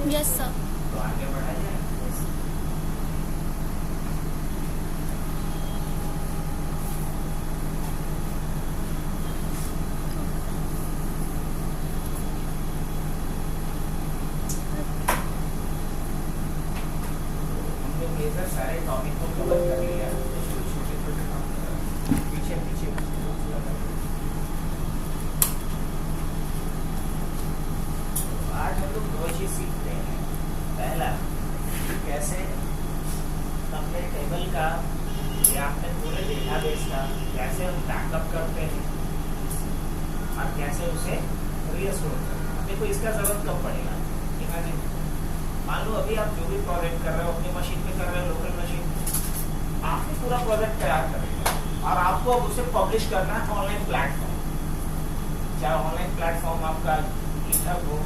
Yes sir. तो आगे बढ़ा जाए। हमने मेजर सारे टॉपिक को कवर कर लिया, छोटे छोटे पीछे पीछे आज हम लोग दो चीज सीखते हैं। पहला, कैसे अपने टेबल का या अपने पूरे डेटाबेस का कैसे हम बैकअप करते हैं और कैसे उसे रीस्टोर करते हैं। देखो इसका जरूरत कब पड़ेगा, ठीक है नहीं? मान लो अभी आप जो भी प्रोजेक्ट कर रहे हो अपनी मशीन पे कर रहे हो, लोकल मशीन, आपने पूरा प्रोजेक्ट तैयार कर लिया और आपको अब उसे पब्लिश करना है ऑनलाइन प्लेटफॉर्म, चाहे ऑनलाइन प्लेटफॉर्म आपका गिटहब हो,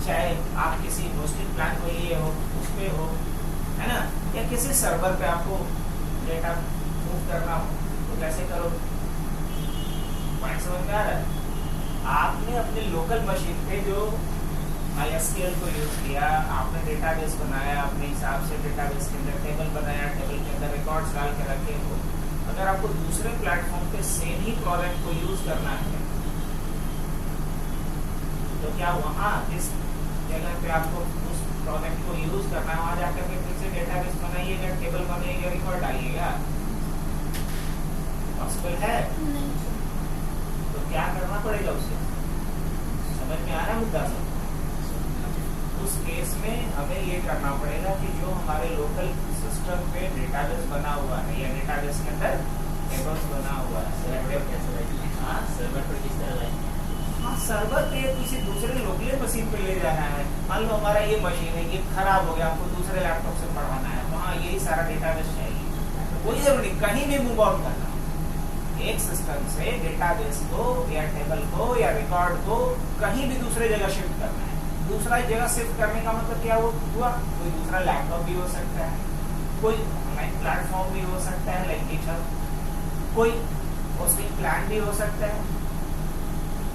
चाहे आप किसी होस्टिंग प्लान को लिए हो उस पे हो, है ना, या किसी सर्वर पे आपको डेटा मूव करना हो, तो कैसे करो? पॉइंट समझ में आ रहा है? आपने अपने लोकल मशीन पे जो MySQL को यूज किया, आपने डेटाबेस बनाया, अपने हिसाब से डेटाबेस के अंदर टेबल बनाया, टेबल के अंदर रिकॉर्ड्स डाल के रखे हो, अगर आपको दूसरे प्लेटफॉर्म पे सेम ही प्रोजेक्ट को यूज करना है तो क्या वहाँ इस जगह पे आपको उस प्रोजेक्ट को यूज करना है, वहाँ जाकर के फिर से डेटाबेस बनाइएगा, टेबल बनाइएगा, रिकॉर्ड डालिएगा? पॉसिबल है? नहीं। तो क्या करना पड़ेगा उसे? समझ में आ रहा है मुद्दा सब? उस केस में हमें ये करना पड़ेगा कि जो हमारे लोकल सिस्टम पे डेटाबेस बना हुआ है या डेटाबेस के अंदर टेबल्स बना हुआ है, सर्वर पर किस तरह लाएंगे? हाँ, सर्वर पे किसी दूसरे लोकल मशीन पे ले जाना है। मान लो हमारा ये मशीन है, ये खराब हो गया, आपको दूसरे लैपटॉप से पढ़ाना है, वहाँ यही सारा डेटाबेस चाहिए, कोई जरूरी नहीं कहीं भी मूव आउट करना, एक सिस्टम से डेटाबेस को या टेबल को या रिकॉर्ड को कहीं भी दूसरे जगह शिफ्ट करना है। दूसरा जगह शिफ्ट करने का मतलब क्या हुआ? कोई दूसरा लैपटॉप भी हो सकता है, कोई ऑनलाइन प्लेटफॉर्म भी हो सकता है लाइक गिटहब, कोई होस्टिंग प्लान भी हो सकता है।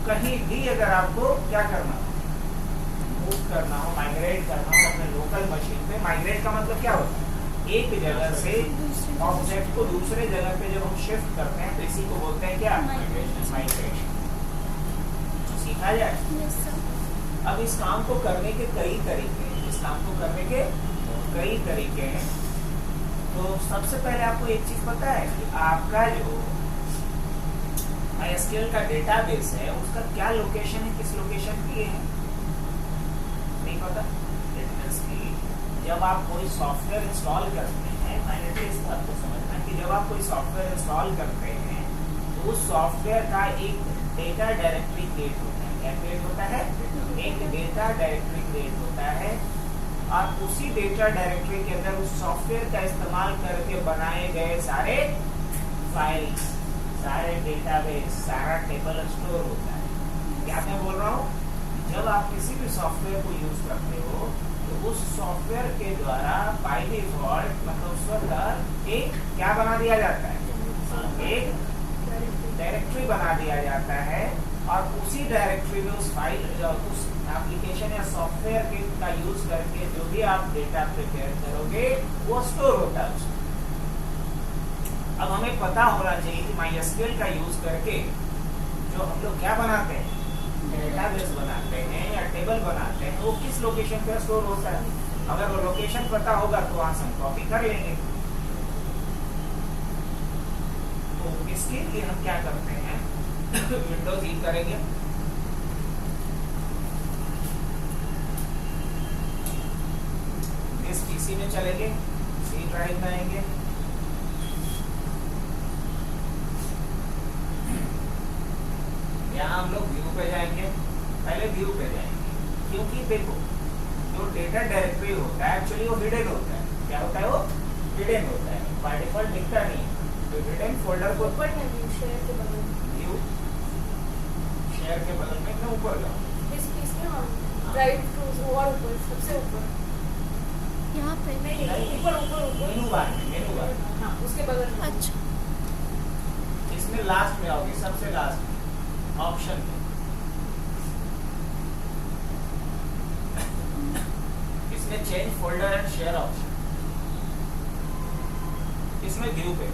कहीं भी अगर आपको क्या करना हो, मूव करना हो, माइग्रेट करना हो अपने लोकल मशीन पे, माइग्रेट का मतलब क्या होता है? एक जगह से ऑब्जेक्ट को दूसरे जगह पे जब हम शिफ्ट करते हैं तो इसी को बोलते हैं क्या? माइग्रेशन। सीखा जाए? Yes sir. अब इस काम को करने के कई तरीके हैं, इस काम को करने के कई तरीके हैं। तो सबसे पहले आपको एक चीज पता है कि आपका जो MySQL का डेटाबेस है उसका क्या लोकेशन है, किस लोकेशन पे है? नहीं पता? जब आप कोई सॉफ्टवेयर इंस्टॉल करते हैं, मैंने इस बात को समझना कि जब आप कोई सॉफ्टवेयर इंस्टॉल करते हैं तो उस सॉफ्टवेयर का एक डेटा डायरेक्टरी क्रिएट होता है। क्या क्रिएट होता है? एक डेटा डायरेक्टरी क्रिएट होता है और उसी डेटा डायरेक्टरी के अंदर उस सॉफ्टवेयर का इस्तेमाल करके बनाए गए सारे फाइल्स, सारे डेटाबेस, सारा टेबल स्टोर होता है। क्या मैं बोल रहा हूँ? जब आप किसी भी सॉफ्टवेयर को यूज करते हो तो उस सॉफ्टवेयर के द्वारा बाय डिफॉल्ट मतलब उस वक्त एक क्या बना दिया जाता है? एक डायरेक्टरी बना दिया जाता है और उसी डायरेक्टरी में उस फाइल, उस एप्लीकेशन या सॉफ्टवेयर के का यूज करके जो भी आप डेटा प्रिपेयर करोगे वो स्टोर होता है उसमें। अब हमें पता होना चाहिए कि MySQL का यूज करके जो हम लोग क्या बनाते हैं, डेटाबेस बनाते हैं या टेबल बनाते हैं, वो किस लोकेशन पर स्टोर होता है। अगर वो लोकेशन पता होगा तो वहां से हम कॉपी कर लेंगे। तो इसके लिए हम क्या करते हैं, विंडोज ई करेंगे, इस पीसी में चलेंगे, सी ड्राइव में आएंगे, यहाँ हम लोग व्यू पे जाएंगे, पहले व्यू पे जाएंगे क्योंकि देखो जो डेटा डायरेक्टरी होता है एक्चुअली वो हिडन होता है। क्या होता है? वो हिडन होता है, बाय डिफॉल्ट दिखता नहीं है। तो हिडन फोल्डर को ऊपर है व्यू, शेयर के बगल में, व्यू शेयर के बगल में मैं ऊपर जाऊँ, इस पीस में और राइट टू और ऊपर सबसे ऊपर यहाँ पे नहीं, ऊपर ऊपर ऊपर मेनू बार में, मेनू बार में। हाँ, उसके बगल में। अच्छा। इसमें लास्ट में आओगे, सबसे लास्ट में ऑप्शन में इसमें change folder and share option, इसमें व्यू पे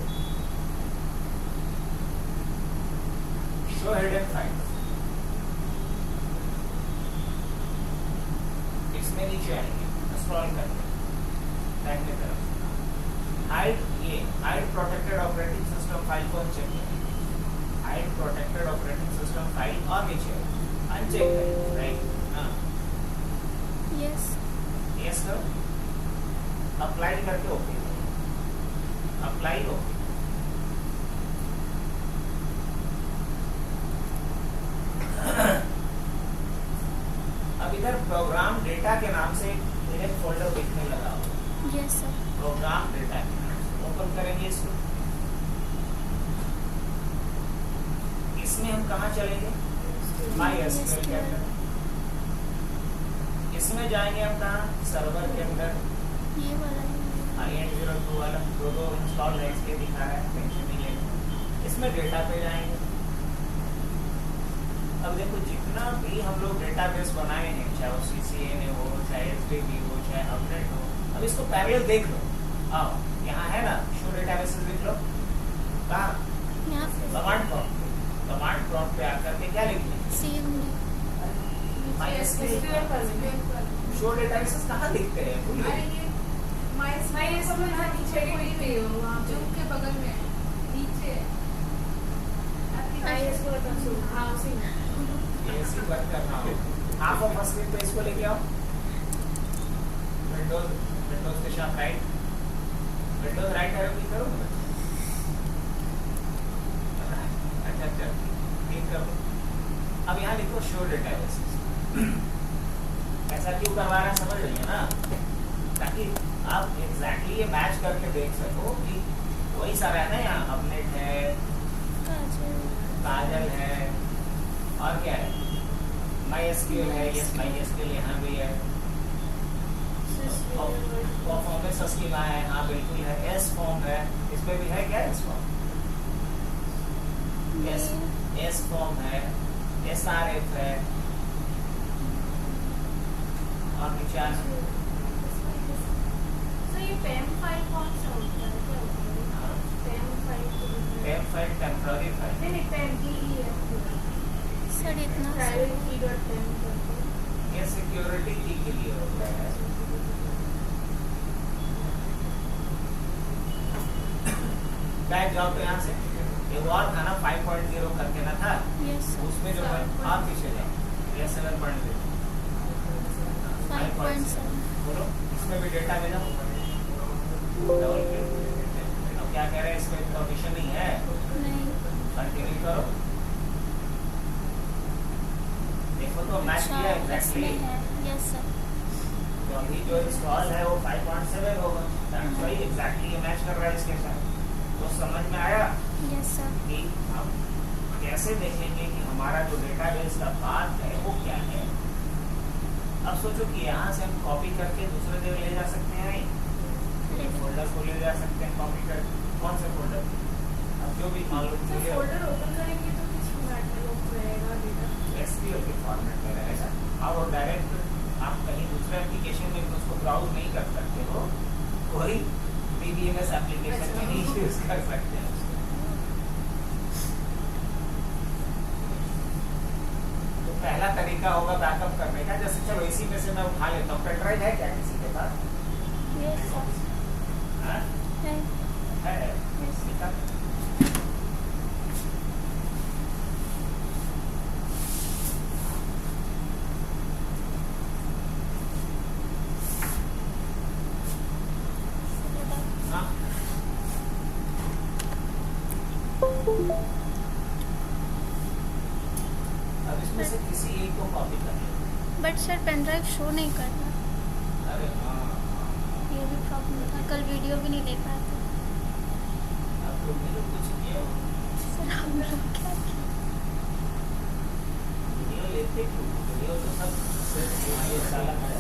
शो हिडन फाइल्स, इसमें नीचे आएंगे स्क्रॉल करके दाहिने तरफ, हाइड ये hide protected operating system file को अनचेक करें, hide protected operating system file और नीचे अनचेक करें, राइट? हाँ यस यस करो, अप्लाई करके ओके करो, अप्लाई ओके। अब इधर प्रोग्राम डेटा के नाम से एक फोल्डर दिखने लगा होगा, यस सर। प्रोग्राम डेटा के नाम से ओपन करेंगे इसको। इसमें हम कहाँ चलेंगे? माई एसक्यूएल के अंदर, इसमें जाएंगे हम कहाँ? सर्वर के अंदर, ये वाला IN02 वाला दो इंस्टॉल है, इसके दिखा रहा है, टेंशन नहीं लेना। इसमें डेटा पे जाएंगे। अब देखो जितना भी हम लोग डेटाबेस बनाए हैं, चाहे वो CCNA हो, चाहे SDB हो, चाहे अपडेट हो, अब इसको पैरेलल देख लो। आओ यहाँ है ना शो डेटाबेसेस, देख लो कहाँ? यहाँ पे कमांड प्रॉम्प्ट, कमांड प्रॉम्प्ट पे आकर के क्या लिखना है? CMD शो डेटाबेसेस कहाँ दिखते हैं? भूल गए? के बगल में नीचे ऐसी बात करना हो, हाफ ऑफ स्क्रीन पे इसको लेके आओ, विंडोज के साथ right, Windows right arrow click करो। अच्छा क्लिक करो। अब यहाँ लिखो शो डेटाबेसेस। ऐसा क्यों करवा रहा है समझ रही है ना, ताकि आप एग्जैक्टली ये मैच करके देख सको कि वही सारा है ना, यहाँ अपडेट है, काजल है, और क्या है? MySQL है, यस MySQL यहाँ भी है, परफॉर्मेंस स्कीमा है, हाँ बिल्कुल है, S फॉर्म है, इस पे भी है क्या? S फॉर्म, S फॉर्म है, SRF है, और नीचे ये PEM फाइल कौन सा होता है? क्या होता है? PEM PEM file temporary file, नहीं PEM सर इतना private key.pem करते हैं। ये सिक्योरिटी की के लिए होता है। बैक जाओ तो यहाँ से एक और था ना 5.0 करके ना था, यस उसमें जो है आप पीछे जाओ, ये 7.0 5.7 बोलो, इसमें भी डेटा मिला, डबल क्लिक। अब क्या कह रहे हैं, इसमें परमिशन नहीं है, नहीं कंटिन्यू करो, देखो तो मैच किया एग्जैक्टली। Yes sir. तो अभी जो इंस्टॉल है वो 5.7 होगा, सही एग्जैक्टली ये मैच कर रहा है इसके साथ। तो समझ में आया यस सर। कि हम कैसे देखेंगे कि हमारा जो डेटाबेस का पाथ है वो क्या है। अब सोचो कि यहाँ से हम कॉपी करके दूसरे जगह ले जा सकते हैं, फोल्डर को ले जा सकते हैं कॉपी कर, कौन से फोल्डर? अब जो भी मान लो फोल्डर ओपन करेंगे तो किस फॉर्मेट में लोग रहेगा डेटा? SQL के फॉर्मेट में रहेगा। अब वो डायरेक्ट आप कहीं दूसरे एप्लीकेशन में उसको ब्राउज नहीं कर सकते हो, वही PDMS एप्लीकेशन में ही यूज कर सकते हैं उसको। तो पहला तरीका होगा बैकअप करने का, जैसे चलो इसी में से मैं उठा लेता हूँ। पेन ड्राइव है क्या किसी के पास? यस सर हाँ? है। है निकाल। हाँ अब इसमें से किसी एक को कॉपी कर लो। But sir pen drive show नहीं कर रहा, अरे हाँ, ये भी प्रॉब्लम था। कल वीडियो भी नहीं देख पाए थे अब लोग ने जो कुछ किया वो सर। हम लोग क्या किए? वीडियो लेते क्यों? वीडियो तो सब सिर्फ ये साला है।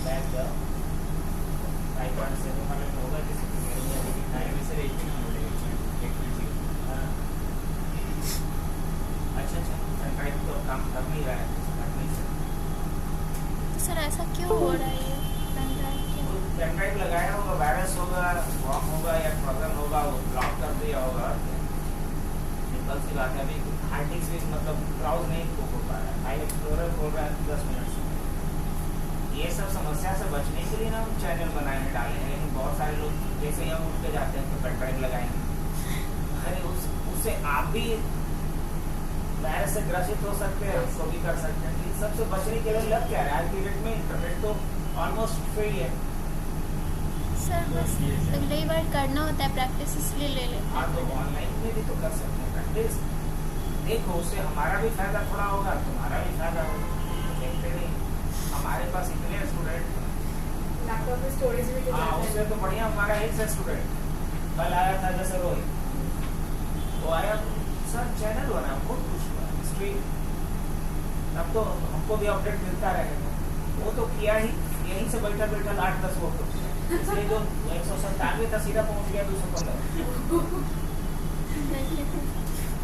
बैक जाओ, 5.7 वाले में होगा किसी को मेरे में अभी दिखाया भी सर एक हाँ। अच्छा पेन ड्राइव तो काम कर नहीं रहा है, कर नहीं सकते। सर ऐसा क्यों हो रहा है ये पेन ड्राइव के? पेन ड्राइव लगाया होगा, वायरस होगा, वॉर्म होगा या ट्रोजन होगा, वो ब्लॉक कर दिया होगा। सिंपल सी बात है, अभी हार्ड डिस्क भी मतलब ब्राउज नहीं हो पा रहा है, फाइल एक्सप्लोरर खोल रहा है 10 मिनट से। ये सब समस्या से बचने के लिए ना हम चैनल बनाए हैं, डाले हैं, लेकिन बहुत सारे लोग जैसे हम उठ के जाते हैं तो पेन ड्राइव लगाएंगे। अरे उससे आप भी वायरस से ग्रसित हो सकते हैं, उसको भी कर सकते हैं। इन सबसे बचने के लिए लग क्या रहा है, आज की डेट में इंटरनेट तो ऑलमोस्ट फ्री है। सर बस अगली बार करना होता है प्रैक्टिस, इसलिए ले लेते हाँ, तो ऑनलाइन में भी तो कर सकते हैं प्रैक्टिस। देखो, उससे हमारा भी फायदा थोड़ा होगा, तुम्हारा भी फायदा होगा। देखते नहीं, हमारे पास इतने स्टूडेंट, लैपटॉप में स्टोरेज भी तो हाँ जाता उससे है। तो बढ़िया हमारा एक से स्टूडेंट कल आया था, जैसे रोहित, वो आया सर चैनल बना, बहुत खुश हुआ, स्ट्रीम। अब तो हमको भी अपडेट मिलता रहेगा। वो तो किया ही, यहीं से बैठा बैठा 8-10 वो तो इसलिए जो 197 था सीधा पहुंच गया 215।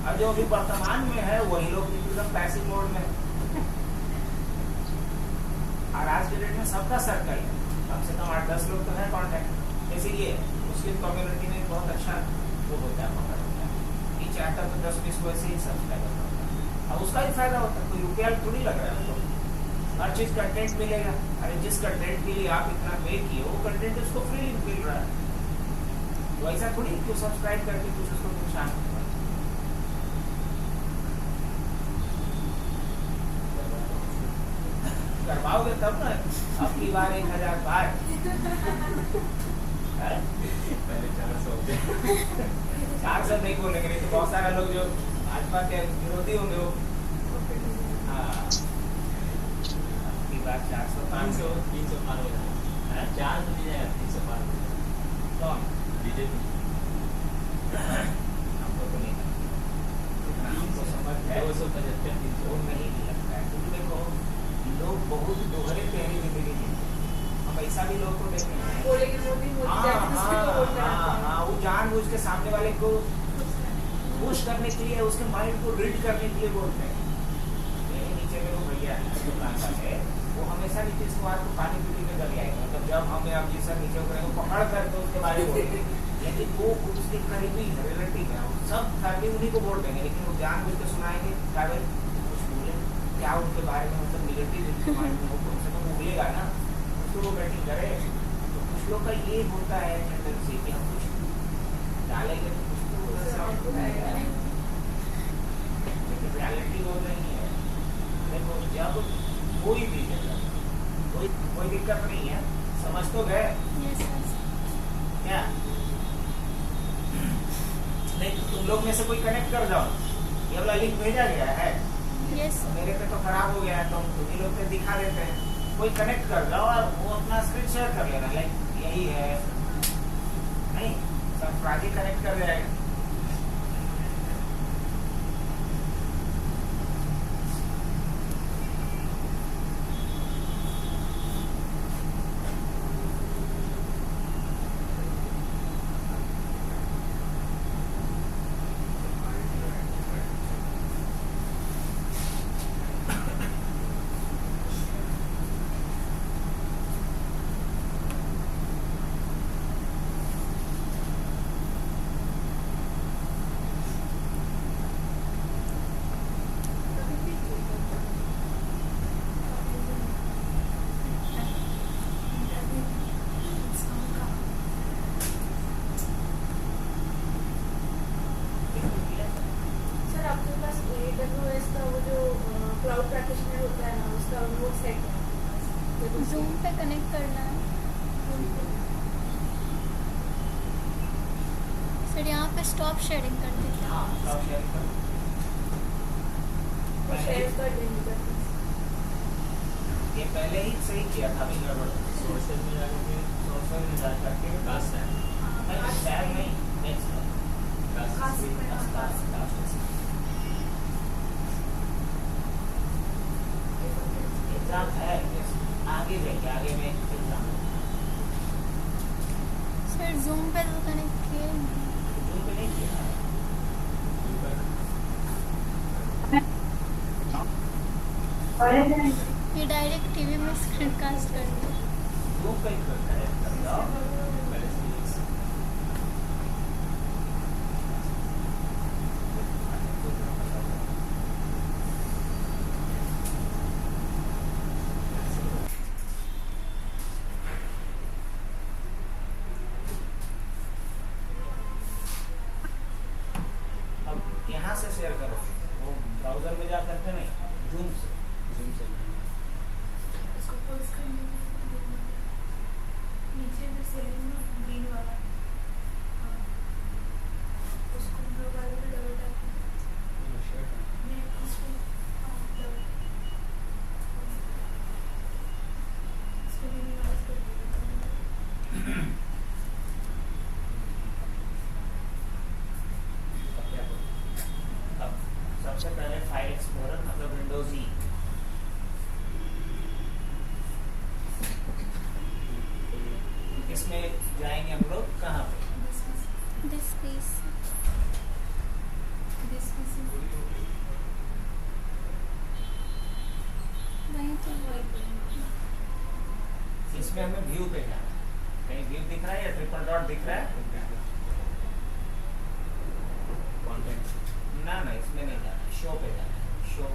और जो अभी वर्तमान में है वही लोग एकदम पैसिव मोड में। और आज के डेट में सबका सर्कल है, कम से कम 8-10 लोग तो है कॉन्टेक्ट। इसीलिए मुस्लिम कम्युनिटी में बहुत अच्छा वो होता है, पकड़ होता है। ये चाहता तो 10-20 को ऐसे ही सब्सक्राइबर होता है, अब उसका ही फायदा होता है। कोई रुपया थोड़ी लग रहा है, तो हर चीज कंटेंट मिलेगा। अरे जिस कंटेंट के लिए आप इतना पे किए वो कंटेंट उसको फ्री मिल रहा है, तो ऐसा थोड़ी क्यों सब्सक्राइब करके कुछ उसको नुकसान होगा। करवाओगे तब ना, अब की बार 1000 बार पहले 400 400 नहीं बोलेंगे, नहीं तो बहुत सारे लोग जो भाजपा के विरोधी होंगे वो, हाँ अब की बार 400 500 300 पार हो जाएगा, 400 नहीं जाएगा, 300 पार हो जाएगा। कौन बीजेपी हमको तो नहीं लगता, हमको समझ है 275 वो 300 नहीं लगता है। क्योंकि देखो लोग बहुत दोहरे तेरी जिंदगी जीते हैं। हम ऐसा भी लोग को देखे हैं, बोलेंगे मोदी मोदी हाँ जाके दूसरे को वोट हाँ कराते हैं। हाँ, वो जानबूझ के सामने वाले को खुश करने के लिए, उसके माइंड को रीड करने के लिए बोलते हैं। मेरे नीचे में वो भैया है, वो हमेशा नीतीश कुमार को पानी पीने में कर आएगा, मतलब जब हमें अब जिस नीचे उतरेंगे पकड़ करके उसके बारे में बोलेंगे, लेकिन वो उसके करीबी रिलेटिव है, सब फैमिली उन्हीं को वोट देंगे, लेकिन वो जानबूझ के सुनाएंगे काबिल कुछ बोले क्या उनके बारे में, मतलब निगेटिव माइंड में हो, कम से कम वो बोलेगा ना, उसको वो बैटिंग करे। तो कुछ लोग का ये होता है टेंडेंसी कि हम कुछ डालेंगे तो कुछ तो वैसा आएगा, लेकिन रियलिटी वो नहीं है। देखो जब कोई भी जगह कोई दिक्कत नहीं है, समझ तो गए यस सर। क्या? नहीं तो तुम लोग में से कोई कनेक्ट कर जाओ, ये वाला लिंक भेजा गया है, यस मेरे पे तो खराब हो गया है, तो तुम ही लोग पे दिखा देते हैं। कोई कनेक्ट कर जाओ और वो अपना स्क्रीन शेयर कर लेना, लाइक यही है, नहीं सब प्राजी कनेक्ट कर जाएगा। सर आपके पास AWS का वो जो क्लाउड प्रैक्टिशनर होता है ना, उसका वो सेट है आपके पास? जूम पे कनेक्ट करना है सर, यहाँ पे स्टॉप शेयरिंग कर दीजिए। हाँ सब शेयर कर, वो शेयर कर देंगे करके। ये पहले ही सही किया था, अभी गड़बड़ सोर्सेज में जाकर के सोर्स में जा करके कास्ट है, नहीं शहर नहीं, नेक्स्ट कास्ट में, एग्जाम है, आगे जाएंगे, आगे में एग्जाम सर जूम पे तो कनेक्ट किए नहीं। जूम पे नहीं किया। ये डायरेक्ट टीवी में स्क्रीन कास्ट करते हैं। वो कहीं करता है समझाओ पहले से अब यहाँ से शेयर करो, वो ब्राउजर में जा करके नहीं, जूम से इसको फुल स्क्रीन नीचे जो सेलिंग में ग्रीन वाला हाँ, उसको ब्लू वाले पे डबल टैप नहीं इसको हाँ डबल इसको मिनिमाइज कर दीजिए। अब क्या करो? अब सबसे पहले फाइल एक्सप्लोरर मतलब विंडोज ई, इसमें जाएंगे हम लोग कहाँ पे? दिस पीस वहीं तो इसमें हमें व्यू पे जाना है। कहीं व्यू दिख रहा है या ट्रिपल डॉट दिख रहा है? ना ना इसमें नहीं जाना, शो पे जाना है। शो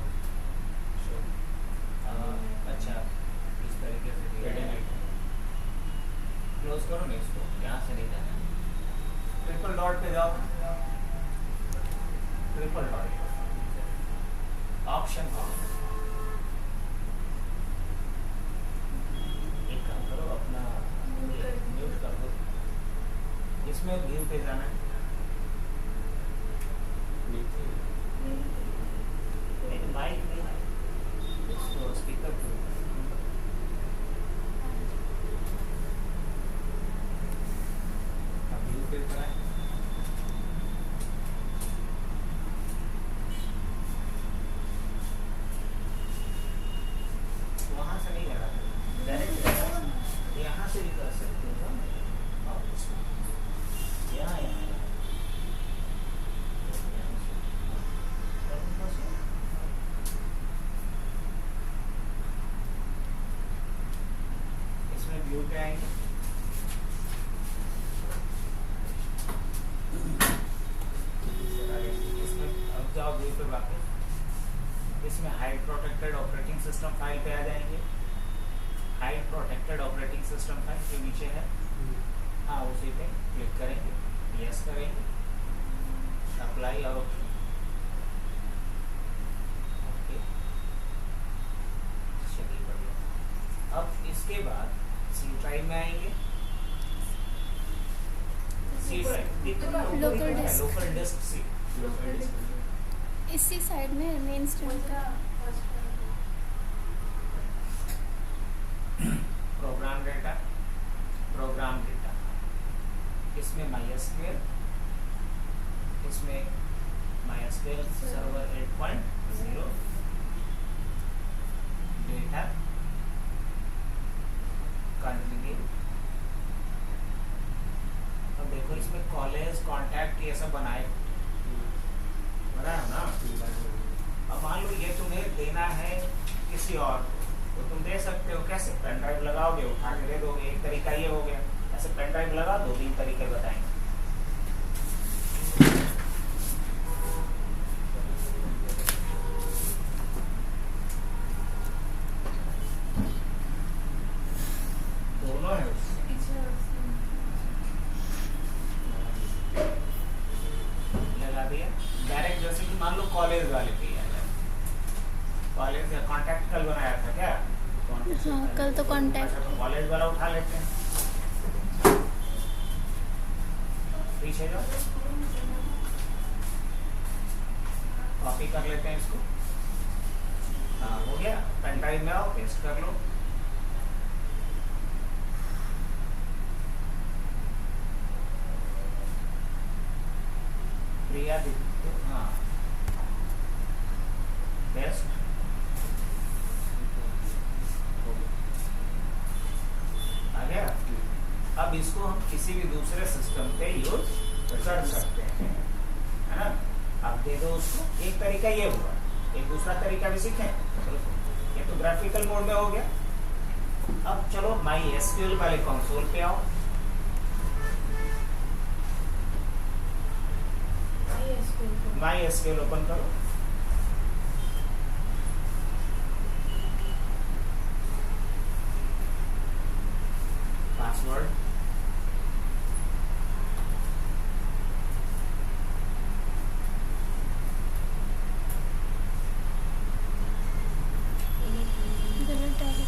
अच्छा इस तरीके से क्लोज करो ना इसको, यहाँ से नहीं जाना है। ट्रिपल डॉट पे जाओ, ट्रिपल डॉट ऑप्शन एक काम करो अपना म्यूट कर दो, इसमें व्यू पे जाना है। नहीं माइक नहीं, इसको स्पीकर पे व्यू पे कराएं। वहाँ से नहीं जाना, डायरेक्ट यहाँ से भी कर सकते हो। और इसमें यहाँ यहाँ इसमें व्यू पे आएंगे, इसमें अब जाओ व्यू पे वापस, इसमें hide protected operating system file पे आ जाएंगे। Hide protected operating system file जो नीचे है, हाँ उसी पे क्लिक करेंगे, यस करेंगे, अप्लाई और ओके। चलिए बढ़िया। अब इसके बाद सी ड्राइव में आएंगे। C drive Local disk। Local disk C, इसी साइड में मेन स्ट्रीम का प्रोग्राम डेटा, प्रोग्राम डेटा, इसमें MySQL, इसमें MySQL सर्वर 8.0 डेटा कंटिन्यू। अब देखो इसमें कॉलेज कॉन्टैक्ट ये सब बनाए है ना। अब मान लो ये तुम्हें देना है किसी और को, तो तुम दे सकते हो। कैसे? पेन ड्राइव लगाओगे, उठा के दे दोगे, एक तरीका ये हो गया। ऐसे पेन ड्राइव लगा दो, 3 तरीके बताएंगे। दोनों है उसमें। लगा दिया डायरेक्ट, जैसे कि मान लो कॉलेज वाले पे कॉलेज या कॉन्टैक्ट कल बनाया था क्या? हाँ कल तो कांटेक्ट कॉलेज वाला उठा लेते हैं, पीछे जाओ, कॉपी कर लेते हैं इसको। हाँ हो गया, पेन ड्राइव में आओ, पेस्ट कर लो। प्रिया दीदी, हाँ बेस्ट आ गया। अब इसको हम किसी भी दूसरे सिस्टम पे यूज कर सकते हैं, है ना। अब दे दो उसको, एक तरीका ये हुआ, एक दूसरा तरीका भी सीखें। ये तो ग्राफिकल मोड में हो गया। अब चलो माई एसक्यूएल वाले कंसोल पे आओ। माई एसक्यूएल ओपन करो। पासवर्ड गलत डाला।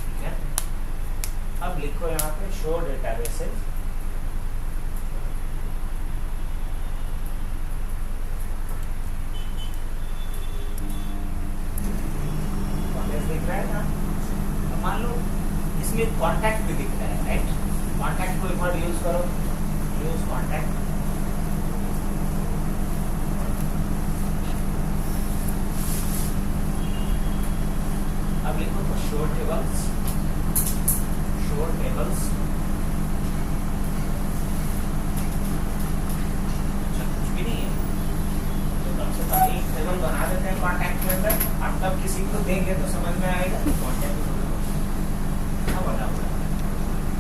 ठीक है। अब लिखो यहाँ पे शो डेटाबेसेस। दिख रहा है ना? अब मान लो इसमें कांटेक्ट भी दिख रहा है, राइट? कांटेक्ट को एक बार यूज करो, यूज कांटेक्ट। अब लिखो तो शो टेबल्स, शो टेबल्स। अच्छा कुछ भी नहीं है तो कम से कम एक टेबल बना देते हैं कांटेक्ट के अंदर। आप तब किसी को देंगे तो समझ में आएगा कांटेक्ट क्या बना हुआ है।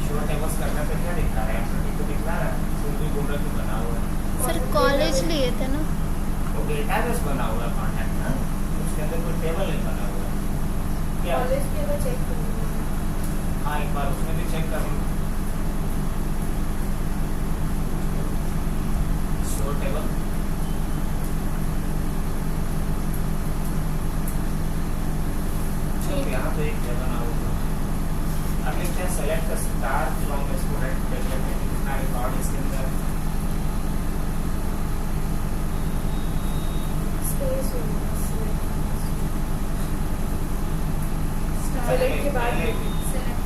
शो टेबल्स करने पे क्या दिख रहा है? एंटिटी को दिख रहा है, कोई भी बोल रहा है बना हुआ है। सर कॉलेज लिए थे ना? वो डेटाबेस बना हुआ है कांटेक्ट ना, उसके अंदर कोई टेबल नहीं बना हुआ है। क्या? कॉलेज के बाद चेक करूँगा। हाँ एक बार उसमें भी चेक कर लो। शो टेबल यहाँ पे एक टेबल बना हुआ। अब लिखते हैं select the star from student table में कितना रिकॉर्ड इसके अंदर। स्पेस होगा, सेलेक्ट के बाद सेलेक्ट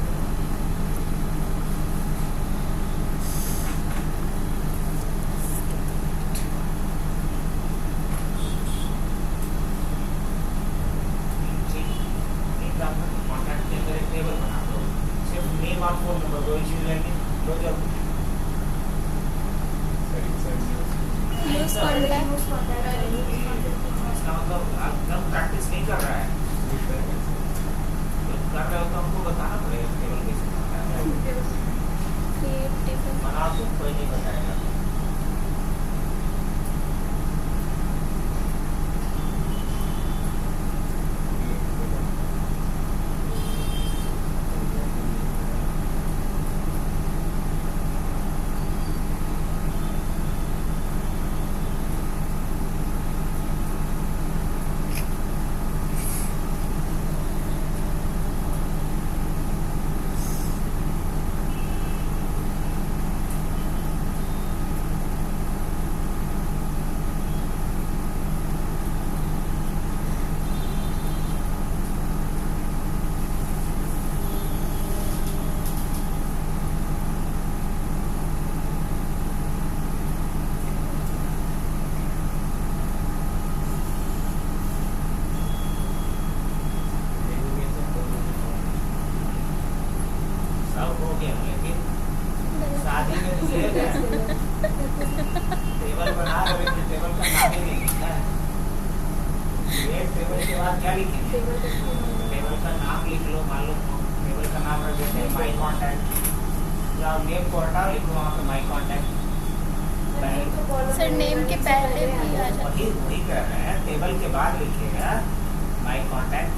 कॉन्टैक्ट के अंदर एक टेबल बना दो। सिर्फ नेम और फोन नंबर दो ही चीज लेंगे। दो जब यूज कॉन्टैक्ट। इसका मतलब आप जब प्रैक्टिस नहीं कर रहा है, जब कर रहे हो तो हमको बताना पड़ेगा टेबल कैसे बनाना है। बना तो कोई नहीं बताएगा। सब हो गया, लेकिन शादी में तुझे टेबल बना रहे, लेकिन टेबल का नाम ही नहीं लिखा है। ये टेबल के बाद क्या लिखेंगे? टेबल का नाम लिख लो। मान लो टेबल का नाम रख देते हैं माई कॉन्टैक्ट, या नेम को हटा लिख लो वहाँ पे माई कॉन्टैक्ट। सर नेम के पहले भी आ जाता। वही कर रहे हैं, टेबल के बाद लिखिएगा माई कॉन्टैक्ट।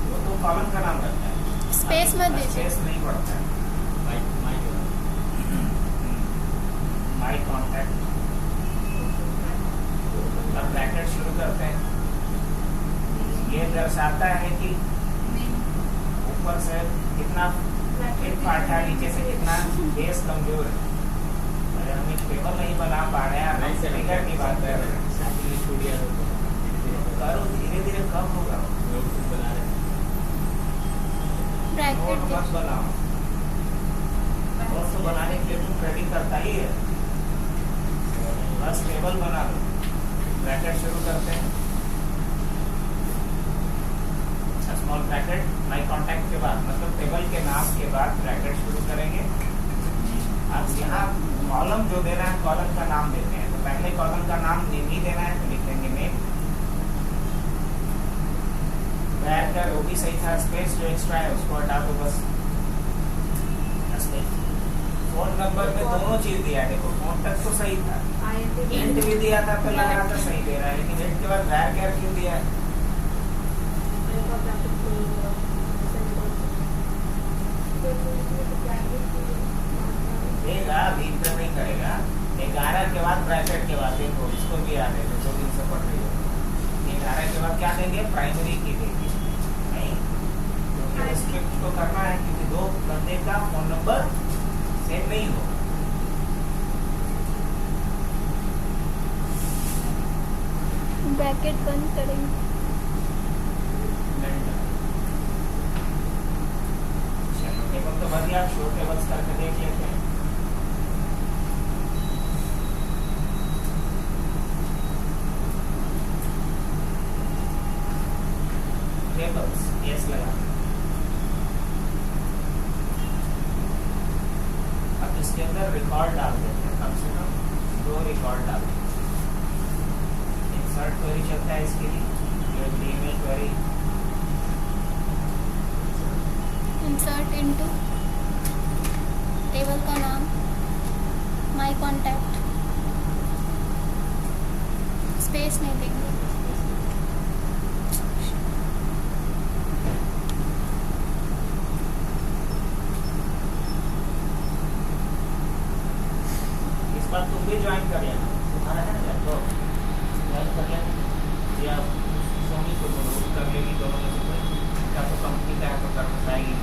वो तो कॉलम का नाम रखता है, स्पेस मत दीजिए। स्पेस नहीं पड़ता है। माई कॉन्टैक्ट। अब ब्रैकेट शुरू करते हैं। ये दर्शाता है कि ऊपर से कितना एक पार्ट है, नीचे से कितना बेस कमजोर है। अगर हम एक टेबल नहीं बना पा रहे हैं, हम फिगर की बात कर रहे हैं, करो धीरे धीरे कम होगा। ब्रैकेट नोट मत बनाओ, नोट तो बनाने के लिए तुम क्रेडिट करता ही है। बस टेबल बना लो। ब्रैकेट शुरू करते हैं, स्मॉल ब्रैकेट माई कॉन्टैक्ट के बाद, मतलब टेबल के नाम के बाद ब्रैकेट शुरू करेंगे। अब यहाँ कॉलम जो देना है कॉलम का नाम देते हैं, तो पहले कॉलम का नाम नेम ही देना है, तो लिख देंगे नेम। वैर का वो भी सही था, स्पेस जो एक्स्ट्रा है उसको हटा दो बस। फोन नंबर में दोनों चीज दिया है, देखो फोन तक तो सही था, इंट भी दिया था तो लग रहा था सही दे रहा है, लेकिन इंट के बाद वैर क्या क्यों दिया है? देगा अभी इंटर नहीं करेगा, 11 के बाद ब्रैकेट के बाद देखो इसको भी याद है, जो 2 दिन से पढ़ रही हो, 11 के बाद क्या देंगे? प्राइमरी की देंगे नहीं, क्योंकि रिस्ट्रिक्ट तो करना है, क्योंकि 2 बंदे का फोन नंबर सेम नहीं हो। ब्रैकेट बंद करेंगे। चलो टेबल तो बढ़िया, शो टेबल्स करके देख लेते हैं। टेबल्स यस लगा, अब इसके अंदर रिकॉर्ड डाल देते हैं, कम से कम 2 रिकॉर्ड डाल देते हैं। इंसर्ट क्वेरी चलता है इसके लिए, email query, insert into table का नाम माय कॉन्टैक्ट, स्पेस नहीं देंगे। इस बार तुम भी ज्वाइन कर लेना, तुम्हारा है ना तो ज्वाइन कर लेना, या सोनी को बोलो कर लेगी, दोनों में से कोई, क्या तो कंपनी का है तो कर बताएगी।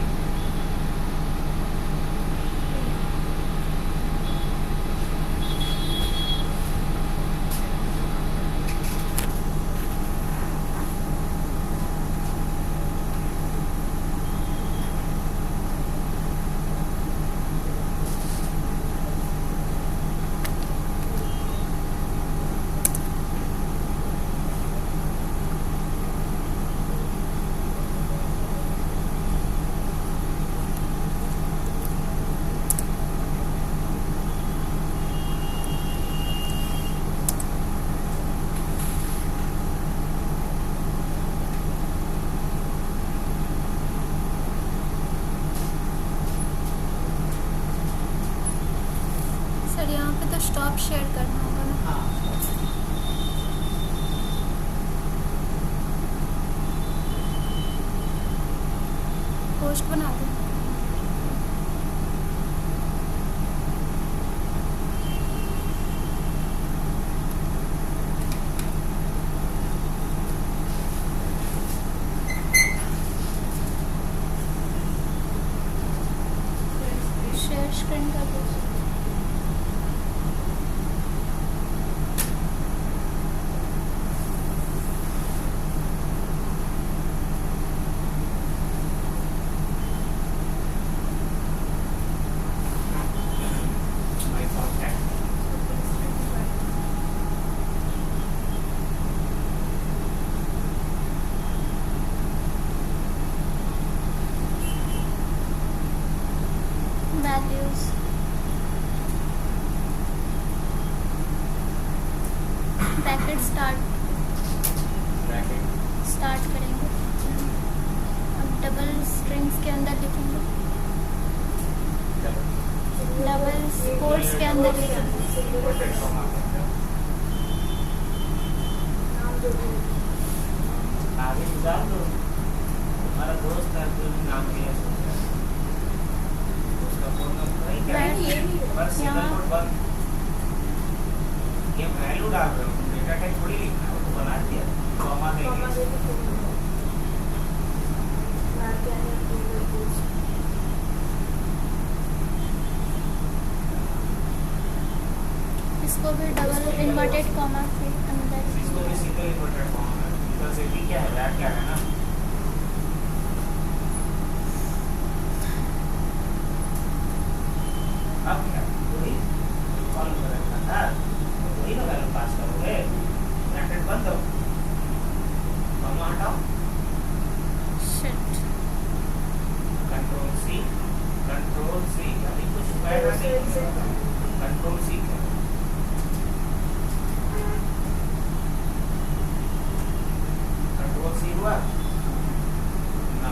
सर यहाँ पे तो स्टॉप शेयर करना होगा ना। हाँ पोस्ट बना दो। शेयर स्क्रीन कर दो। my contact, values bracket start करेंगे। अब डबल स्ट्रिंग्स के अंदर लिखेंगे, डबल कोट्स के अंदर लिखेंगे। inverted comma, आगे निकाल दो। हमारा दोस्त है जो नाम लिया उसका फोन नंबर नहीं क्या है, पर सिंगल कोट बंद, ये वैल्यू डाल रहे हो, डेटा टाइप थोड़ी लिखना है, वो बना दिया कॉमा देंगे। इसको भी डबल इन्वर्टेड कॉमा के अंदर। इसको भी सिंगल इन्वर्टेड कॉमा है, बिकॉज़ ये क्या है, वैट क्या है ना, अब क्या वही कॉल करेगा था, तो वही ना वैल्यू पास करोगे, ब्रैकेट बंद करो, कॉमा हटाओ, शिट कंट्रोल सी, अभी कुछ पैरा नहीं, कंट्रोल कंट्रोल सी करो, कंट्रोल सी हुआ ना।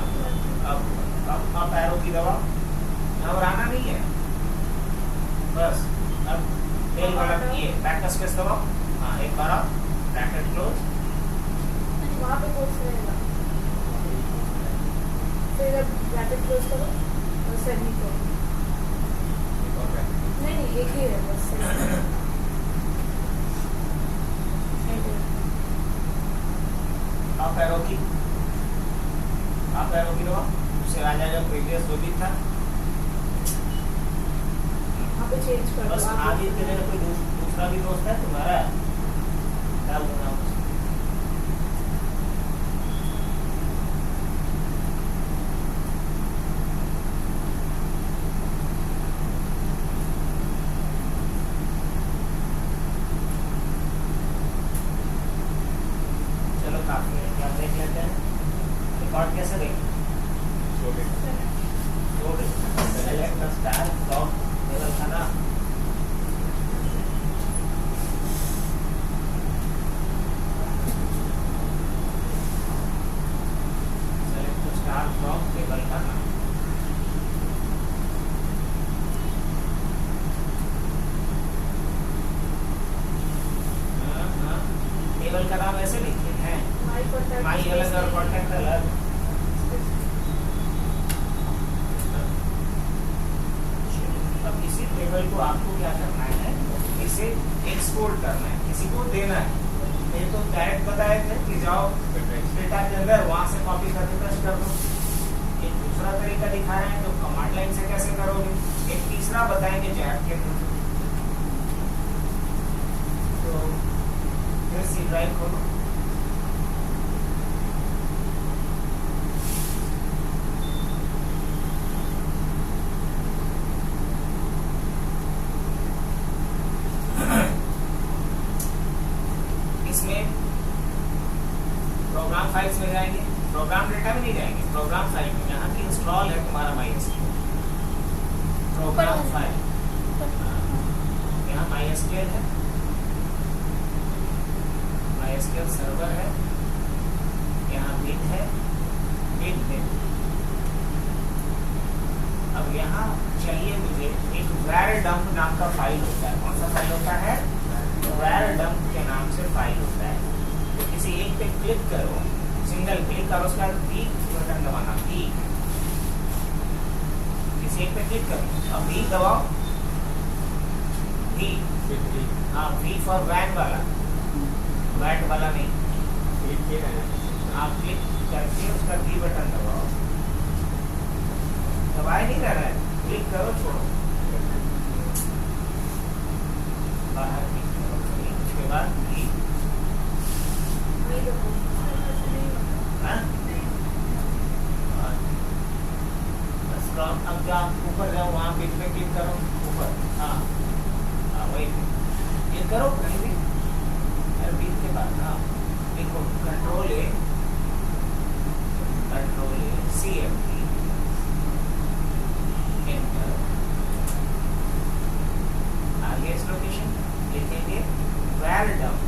अब एरो की दबाओ, घबराना नहीं है बस। अब तेल वाला ये बैक का स्पेस दबाओ, हाँ एक बार आप ब्रैकेट क्लोज, वहाँ पे कोर्स रहेगा, फिर जब ब्रैकेट क्लोज करो और सेमी करो। नहीं एक ही है बस आप एरो की दबाओ, उससे आ जाएगा प्रीवियस जो भी था। वहाँ पे चेंज कर बस दो। आगे तेरे कोई दूसरा भी दोस्त है तुम्हारा, डाल दो ना। चलो काफी है, क्या देख लेते हैं रिकॉर्ड कैसे देखें। Select the star from table का नाम, select the star from table का नाम। टेबल का नाम ऐसे लिखे हैं, माई अलग और कॉन्टैक्ट अलग। अब इसी टेबल को आपको क्या करना है, इसे एक्सपोर्ट करना है, किसी को देना है। ये तो डायरेक्ट बताए थे कि जाओ डेटा के अंदर वहां से कॉपी करके पेस्ट कर दो। एक दूसरा तरीका दिखा रहे हैं तो कमांड लाइन से कैसे करोगे, एक तीसरा बताएंगे जैप के थ्रू। तो फिर सी ड्राइव खोलो, प्रोग्राम फाइल्स में जाएंगे, प्रोग्राम डेटा में नहीं जाएंगे, प्रोग्राम फाइल में यहाँ की इंस्टॉल है तुम्हारा MySQL प्रोग्राम फाइल। यहाँ MySQL है, MySQL सर्वर है, यहाँ बिट है, बिट है। अब यहाँ चाहिए मुझे एक var dump नाम का फाइल होता है। कौन सा फाइल होता है, var dump के नाम से फाइल होता है। तो किसी एक पे क्लिक करो, सिंगल क्लिक करो, उसका V बटन दबाना, V किसी एक पे क्लिक करो, अब V दबाओ, V, हाँ V फॉर वैन वाला, वैट वाला नहीं, आप क्लिक करके उसका V बटन दबाओ, दबाए नहीं रह रहा है, क्लिक करो छोड़ो, बाहर क्लिक करो, उसके बाद V, हाँ? अब जाओ ऊपर जाओ, वहाँ बिट पे क्लिक करो, ऊपर, हाँ हाँ वही ये करो कहीं भी, अरे बिट के बाद हाँ देखो कंट्रोल ए CMD एंटर, आगे इस लोकेशन लिखेंगे var dump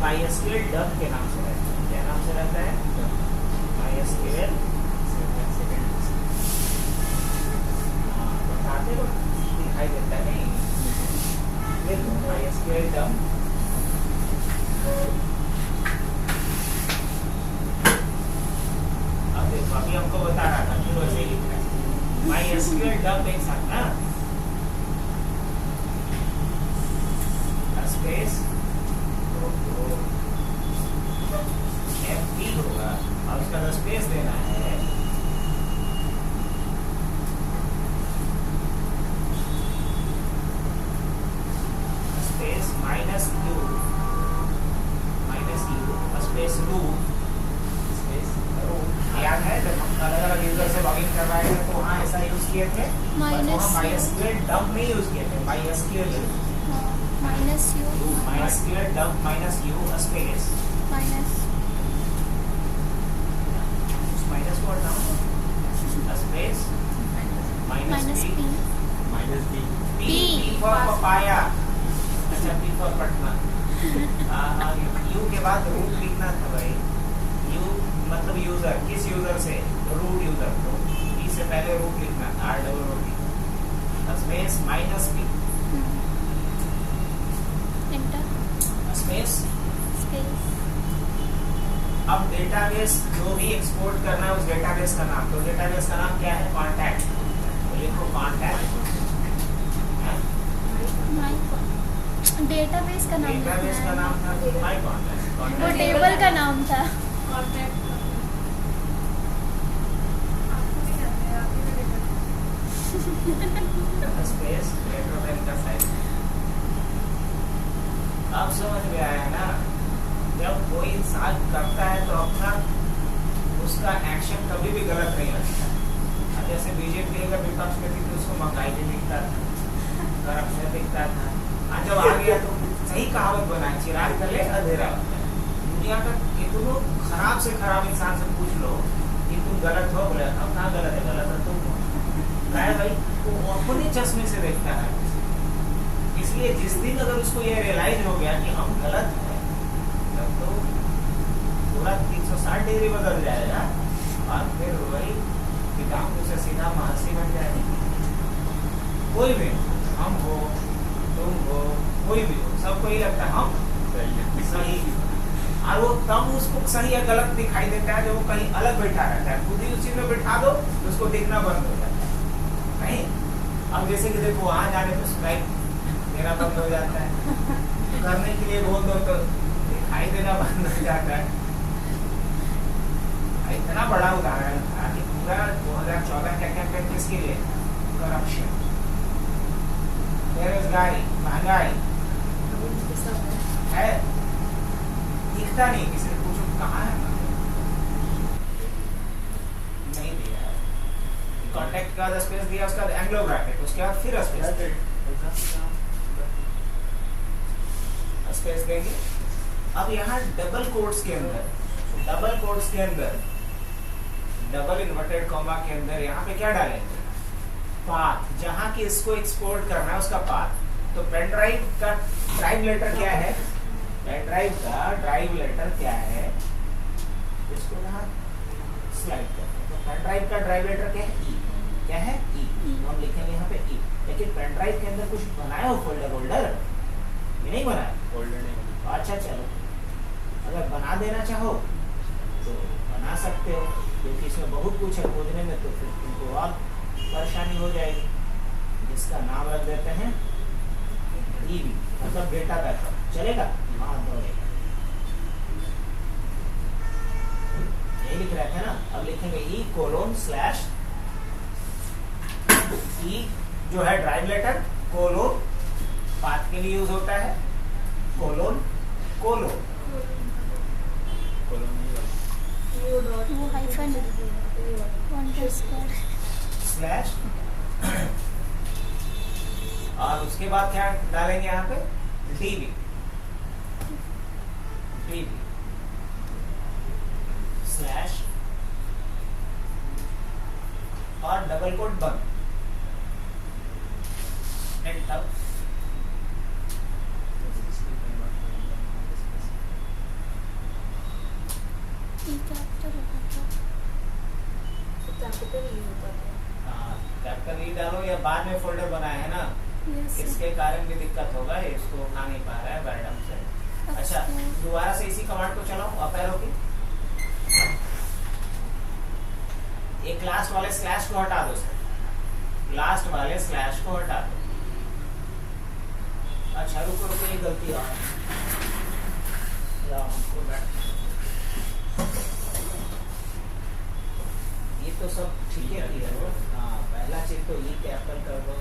MySQL dump के नाम से रहता है। क्या नाम से रहता है? MySQL बताते हो, दिखाई देता है नहीं, MySQL dump अभी हमको बता रहा था कि वैसे ही लिखना है। माई एसक्यूएल डम्प एक साथ ना, स्पेस एफटी होगा और उसका जो स्पेस देना है space minus U space root याद है जब हम अलग अलग यूजर से लॉगिन कर रहे थे तो वहाँ ऐसा यूज किए थे, MySQL डंप नहीं यूज किए थे, MySQL minus you MySQL dump minus U space minus minus को हटाओ space minus P P P for papaya, अच्छा पी फॉर पटना। यू के बाद रूट लिखना था भाई, यू मतलब यूजर, किस यूजर से, रूट यूजर, तो पी से पहले रूट लिखना था, ROOT space minus P enter space. Space अब डेटाबेस जो भी एक्सपोर्ट करना है उस डेटाबेस का नाम, तो डेटाबेस का नाम क्या है, कॉन्टैक्ट, तो लिखो कॉन्टैक्ट। डेटाबेस का नाम डेटाबेस का नाम था माय कॉन्टैक्ट, वो टेबल का नाम था। कॉन्टैक्ट आपको भी जानते हैं, आप ही का स्पेस ग्रेटर देन का साइज। अब समझ में आया ना, जब कोई इंसान करता है तो अपना उसका एक्शन कभी भी गलत नहीं लगता। अब जैसे बीजेपी अगर विपक्ष में थी तो उसको महंगाई भी दिखता था, करप्शन दिखता था, आज जब आ गया तो सही कहावत बना, चिराग जले अंधेरा होता है। दुनिया का कितनों खराब से खराब इंसान से पूछ लो कि तुम गलत हो, बोले अब कहाँ गलत है, गलत है तुम हो। क्या भाई, वो अपने चश्मे से देखता है। इसलिए जिस दिन अगर उसको ये रियलाइज हो गया कि हम गलत हैं, तब तो पूरा 360 डिग्री बदल जाएगा और फिर वही पितामह से सीधा महर्षि बन जाएगा। कोई भी, हम हो, तुम हो, कोई भी हो, सबको ये लगता है हम सही, और वो तब उसको सही या गलत दिखाई देता है जब वो कहीं अलग बैठा रहता है। खुद ही उस चीज में बैठा दो तो उसको दिखना बंद हो जाता है। नहीं, अब जैसे कि देखो वहां जाने पर स्ट्राइक देना बंद हो जाता है, करने के लिए बोल दो तो दिखाई देना बंद हो जाता है। इतना बड़ा उदाहरण था कि पूरा 2014 का कैंपेन किसके लिए, करप्शन, बेरोजगारी, महंगाई है, दिखता नहीं, किसी ने पूछो कहाँ है, नहीं दिया है। कॉन्टेक्ट का स्पेस दिया, उसका एंग्लो ब्रैकेट, उसके बाद फिर स्पेस देंगे। अब यहाँ डबल कोट्स के अंदर, डबल इन्वर्टेड कॉमा के अंदर यहाँ पे क्या डालेंगे, पाथ, जहाँ की इसको एक्सपोर्ट करना है उसका पाथ। तो पेन ड्राइव का ड्राइव लेटर क्या है, पेन ड्राइव का ड्राइव लेटर क्या है, इसको यहाँ स्लाइड करते हैं। तो पेन ड्राइव का ड्राइव लेटर क्या है, ई, क्या है, ई, हम लिखेंगे यहाँ पे ई। लेकिन पेन ड्राइव के अंदर कुछ बनाया हो, फोल्डर ये नहीं बनाया, फोल्डर नहीं बना। अच्छा चलो, अगर बना देना चाहो तो बना सकते हो, क्योंकि इसमें बहुत कुछ है खोजने में, तो फिर तुमको और परेशानी हो जाएगी। जिसका नाम रख देते हैं डीबी, मतलब डेटा बैकअप, चलेगा, हाँ दौड़ेगा। यही लिख रहे थे ना, अब लिखेंगे ई कोलोन स्लैश ई जो है ड्राइव लेटर, कोलोन पाथ के लिए यूज होता है, कोलोन कोलोन वो हाइफन अंडरस्कोर स्लैश, और उसके बाद क्या डालेंगे यहाँ पे, डीबी स्लैश और डबल कोट बंद, एंटर। कैपिटल ई डालो, या बाद में फोल्डर बनाया है ना, इसके कारण भी दिक्कत होगा, इसको उठा नहीं पा रहा है बैरडम से। अच्छा, दोबारा से इसी कमांड को चलाओ, अप एरो की, एक लास्ट वाले स्लैश को हटा दो सर, लास्ट वाले स्लैश को हटा दो। अच्छा रुको रुको, ये गलती आ ये तो सब ठीक है किया वो। हाँ पहला चीज तो ये कैपिटल कर दो।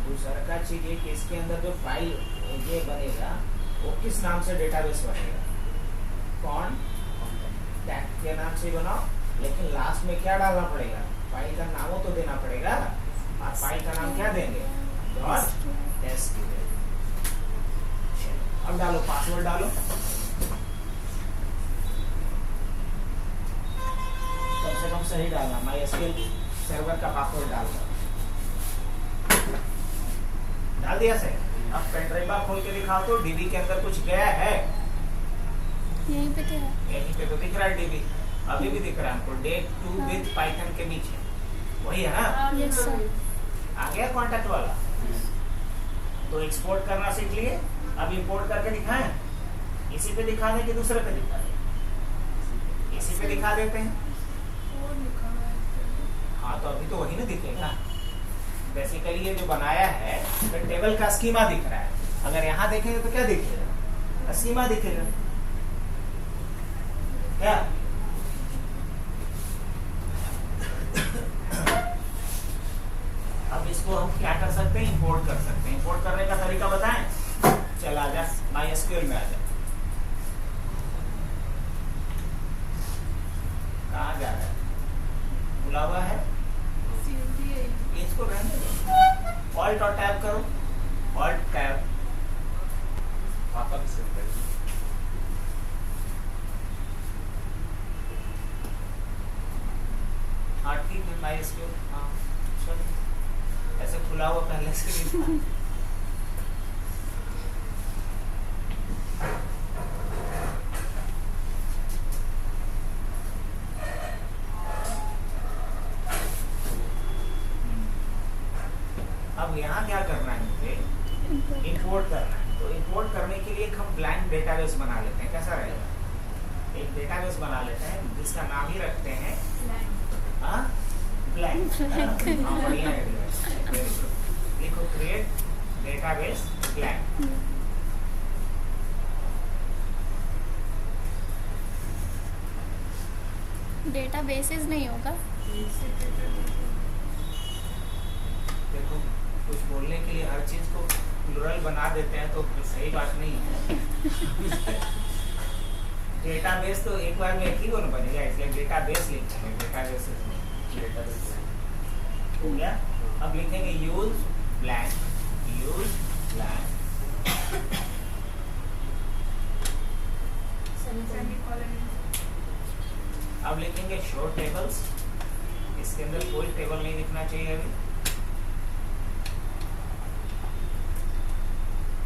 दूसरा का चीज ये कि इसके अंदर जो फाइल ये बनेगा वो किस नाम से डेटाबेस बनेगा, कौन टैग के नाम से बनाओ, लेकिन लास्ट में क्या डालना पड़ेगा, फाइल का नाम तो देना पड़ेगा। और फाइल का नाम क्या देंगे, डॉट एसक्यूएल। अब डालो पासवर्ड डालो, कम से कम सही डालना, MySQL सर्वर का पासवर्ड डालना। डाल दिया सर। अब पेनड्राइव खोल के दिखाओ तो डीबी के अंदर कुछ गया है, यहीं पे तो है, यहीं पे तो दिख रहा है डीबी, अभी भी दिख रहा है हमको, डेट टू विद पाइथन के नीचे, वही है ना। Yes sir. आ गया कॉन्टैक्ट वाला, तो एक्सपोर्ट करना सीख लिए। अब इंपोर्ट करके दिखाएं, इसी पे दिखा दें कि दूसरे पे दिखा दें, इसी पे दिखा देते हैं। और लिखा हुआ है। हाँ तो अभी तो वही ना दिखेगा। बेसिकली ये जो बनाया है तो टेबल का स्कीमा दिख रहा है, अगर यहाँ देखेंगे तो क्या दिखेगा, स्कीमा दिखेगा क्या। अब इसको हम क्या कर सकते हैं, इंपोर्ट कर सकते हैं। इंपोर्ट करने का तरीका बताएं, चल आ जा MySQL में आ जा। कहाँ जा रहा है, खुला हुआ है, इसको रहने दो। ऑल्ट और टैब करो, ऑल्ट टैब, पापा भी सेव कर हाँ ठीक है MySQL, हाँ चलो ऐसे खुला हुआ पहले से भी था। अब यहाँ क्या करना है मुझे, इंपोर्ट करना है। तो इंपोर्ट करने के लिए हम ब्लैंक डेटाबेस बना लेते हैं, कैसा रहेगा, एक डेटाबेस बना लेते हैं जिसका नाम ही रखते हैं ब्लैंक। बढ़िया है, देखो create database blank. Data basis नहीं होगा, देखो कुछ बोलने के लिए हर चीज को प्लुरल बना देते हैं तो सही बात नहीं है। डेटाबेस तो एक बार में एक ही दोनों बनेगा, इसलिए डेटाबेस लिखते हैं, डेटाबेस हो गया। अब लिखेंगे यूज ब्लैंक, यूज ब्लैंक, अब लिखेंगे शो टेबल्स। इसके अंदर कोई टेबल नहीं दिखना चाहिए अभी।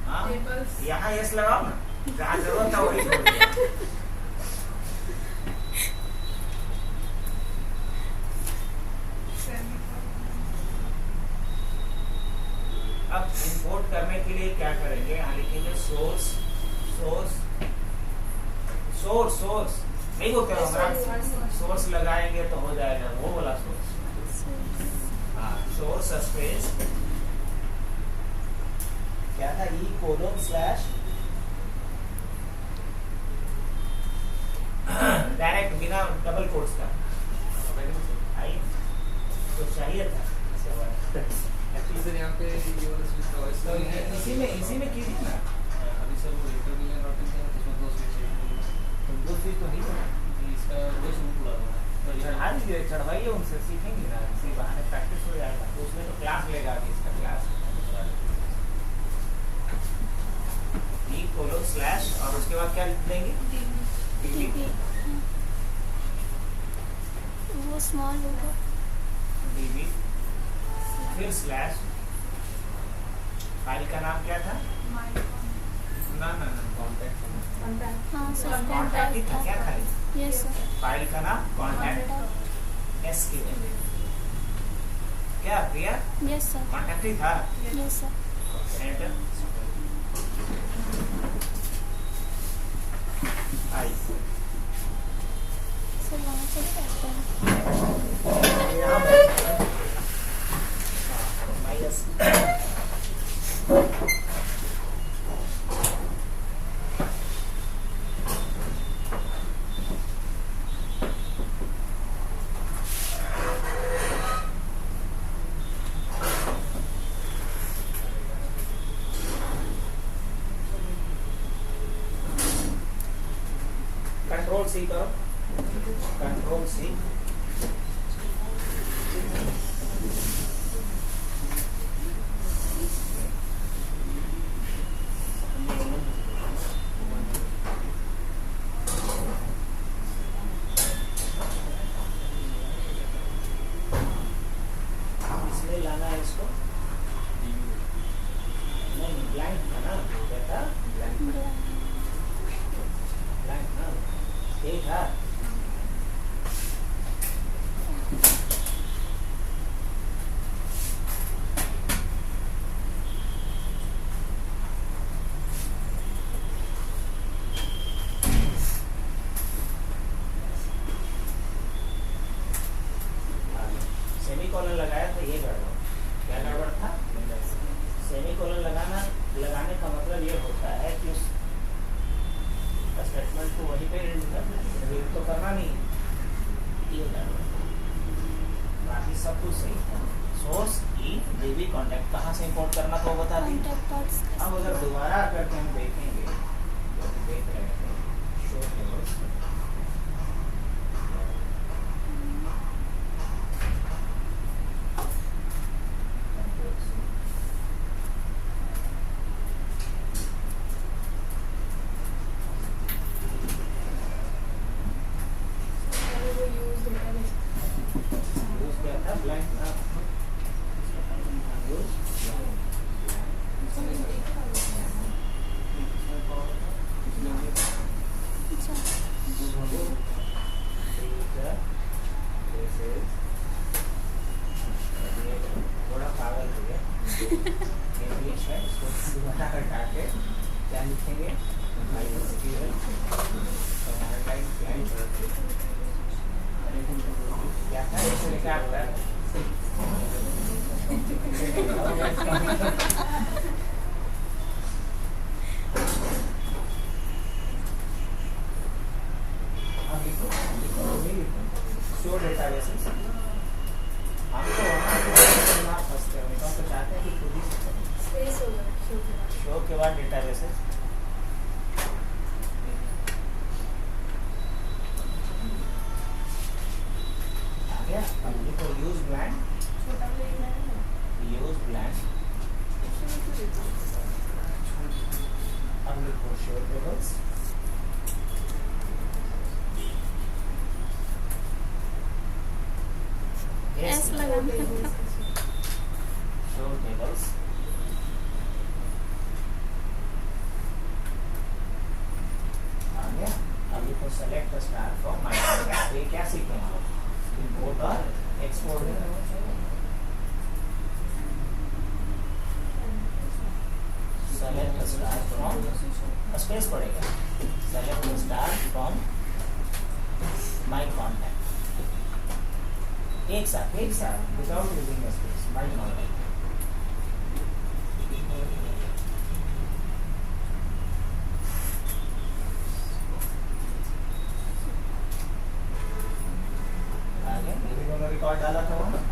हाँ Tables. यहाँ यस लगाओ ना, जहाँ जरूरत था वही छोड़ दिया। अब इंपोर्ट करने के लिए क्या करेंगे, यहाँ लिखेंगे सोर्स, सोर्स, सोर्स, सोर्स नहीं बोलते हो हमारा, सोर्स लगाएंगे तो हो जाएगा वो वाला सोर्स। हाँ सोर्स स्पेस क्या था, E:/ डायरेक्ट बिना डबल कोट्स का आई तो चाहिए था। एक्चुअली सर यहाँ पे ये वाला स्विच का वॉइस तो इसी में कीजिए ना, अभी सर वो इंटरमीडिएट नोटिस है तो उसमें 2 स्विच चाहिए, तो दो चीज तो नहीं है, इसका वो शुरू पूरा हुआ है तो ये चढ़ा दीजिए, चढ़वाइए, उनसे सीखेंगे ना, इसी बहाने प्रैक्टिस हो जाएगा। तो उसमें तो क्लास लेगा अभी, इसका क्लास E:/ और उसके बाद क्या लिख देंगे, DB, वो स्मॉल होगा, DB, फिर स्लैश, फाइल का नाम क्या था, ना ना ना कॉन्टैक्ट हाँ सर कॉन्टैक्ट ही था क्या खाली, यस सर, फाइल का नाम कॉन्टैक्ट SQL, क्या प्रिया यस सर, कॉन्टैक्ट ही था। Yes sir. एंटर आई सर वहाँ से करते हैं। यहाँ बैठते हैं। माइनस कंट्रोल सी करो, कंट्रोल सी। इसमें लाना है इसको, नहीं ब्लैंक था ना, क्या था ब्लैंक, ब्लैंक ना, ठीक है। सेमीकोलन लगाया तो ये गड़बड़, क्या गड़बड़ था? सेमीकोलन लगाने का मतलब ये होता है कि उस स्टेटमेंट को वहीं पे रीड तो करना नहीं, ये गड़बड़। बाकी सब कुछ सही था। सोर्स की डीबी कॉन्टैक्ट कहाँ से इंपोर्ट करना तो बता दी। अब अगर दोबारा करके हम देखेंगे तो देख रहे हैं शो टेबल्स, वो यूज डेटाबेस यूज क्या था ब्लैंक ना, यूज थोड़ा पागल हो गया इंग्लिश है, इसको दोबारा हटा के क्या लिखेंगे, क्या था इसमें लिखा आता है शो डेटाबेसेस। हमको वहाँ दिमाग फंसते हैं, हम तो चाहते हैं कि खुद ही स्पेस होगा शो के बाद डेटाबेसेस। आ गया, अब लिखो यूज ब्लैंक, छोटा लेना है यूज ब्लैंक। अब लिखो शो टेबल्स, एस लगाना था। Show tables. आ गया, अब लिखो select star from my contact. ये क्या सीखेंगे आप, इंपोर्ट और export. Select star from, space पड़ेगा, select star from my contact, एक साथ without using space, my contact. आगे ये भी दोनों रिकॉर्ड डाला था वहाँ,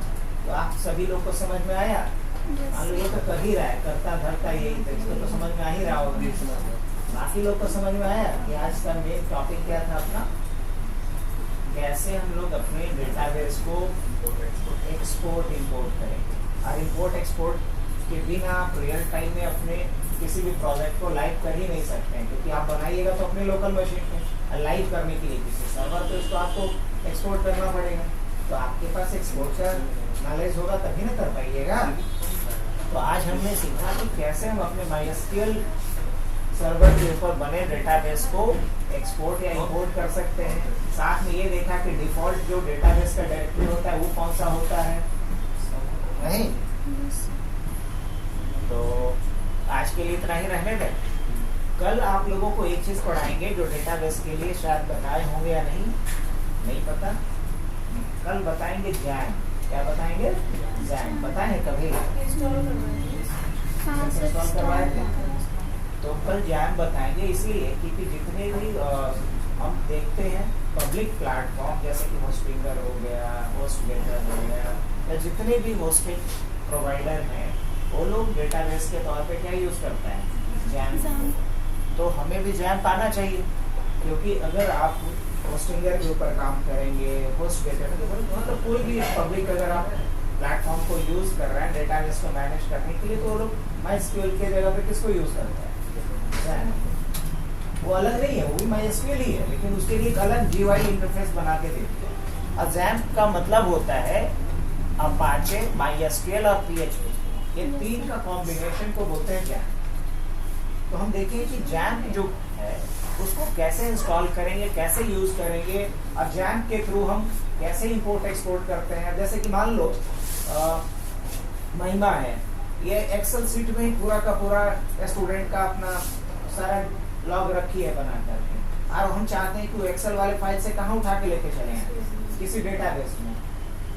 तो आप सभी लोग को समझ में आया। मान लो ये तो कर ही रहा है, करता धरता यही था, इसको तो समझ में आ ही रहा होगा। बाकी लोग को समझ में आया कि आज का मेन टॉपिक क्या था अपना, कैसे हम लोग अपने डेटाबेस को एक्सपोर्ट इंपोर्ट करें। और इंपोर्ट एक्सपोर्ट के बिना आप रियल टाइम में अपने किसी भी प्रोजेक्ट को लाइव कर ही नहीं सकते हैं, क्योंकि आप बनाइएगा तो अपने लोकल मशीन पे, लाइव करने के लिए किसी सर्वर पे इसको आपको एक्सपोर्ट करना पड़ेगा। तो आपके पास एक्सपोर्ट का नॉलेज होगा तभी ना कर पाइएगा। तो आज हमने सीखा कि कैसे हम अपने MySQL सर्वर के ऊपर बने डेटाबेस को एक्सपोर्ट या इंपोर्ट कर सकते हैं। साथ में ये देखा कि डिफॉल्ट जो डेटाबेस का डायरेक्टरी होता है वो कौन सा होता है, नहीं? तो आज के लिए इतना ही रहने दें। कल आप लोगों को एक चीज पढ़ाएंगे जो डेटाबेस के लिए शायद बताए होंगे या नहीं पता। कल बताएंगे जैम। क्या बताएंगे? जैम। पता है कभी इंस्टॉल करवाएंगे। हाँ सर, इंस्टॉल करवाए थे। तो कल जैम बताएंगे, इसलिए क्योंकि जितने भी हम देखते हैं पब्लिक प्लेटफॉर्म जैसे कि होस्टिंगर हो गया, होस्टगेटर हो गया, या जितने भी होस्टिंग प्रोवाइडर हैं वो लोग डेटाबेस के तौर पे क्या यूज करते हैं? जैम। जैम। तो हमें भी जैम आना चाहिए, क्योंकि अगर आप होस्टिंगर के ऊपर काम करेंगे, होस्टगेटर के ऊपर, मतलब कोई भी पब्लिक अगर आप प्लेटफॉर्म को यूज कर रहे हैं डेटाबेस को मैनेज करने के लिए, तो वो लोग MySQL के जगह पे किसको यूज करते हैं? जैम। वो अलग नहीं है, वो भी MySQL ही है, लेकिन उसके लिए एक अलग GUI इंटरफेस बना के देते हैं। अब जैम का मतलब होता है अपाचे, MySQL और PHP, ये तीन का कॉम्बिनेशन को बोलते हैं जैम। तो हम देखें कि जैम जो है उसको कैसे इंस्टॉल करेंगे, कैसे यूज करेंगे, और जैम के थ्रू हम कैसे इंपोर्ट एक्सपोर्ट करते हैं। जैसे कि मान लो महिमा है, ये एक्सेल शीट में ही पूरा का पूरा स्टूडेंट का अपना सारा लॉग रखी है बना करके, और हम चाहते हैं कि वो एक्सेल वाले फाइल से कहाँ उठा के लेके चले हैं, किसी डेटाबेस में।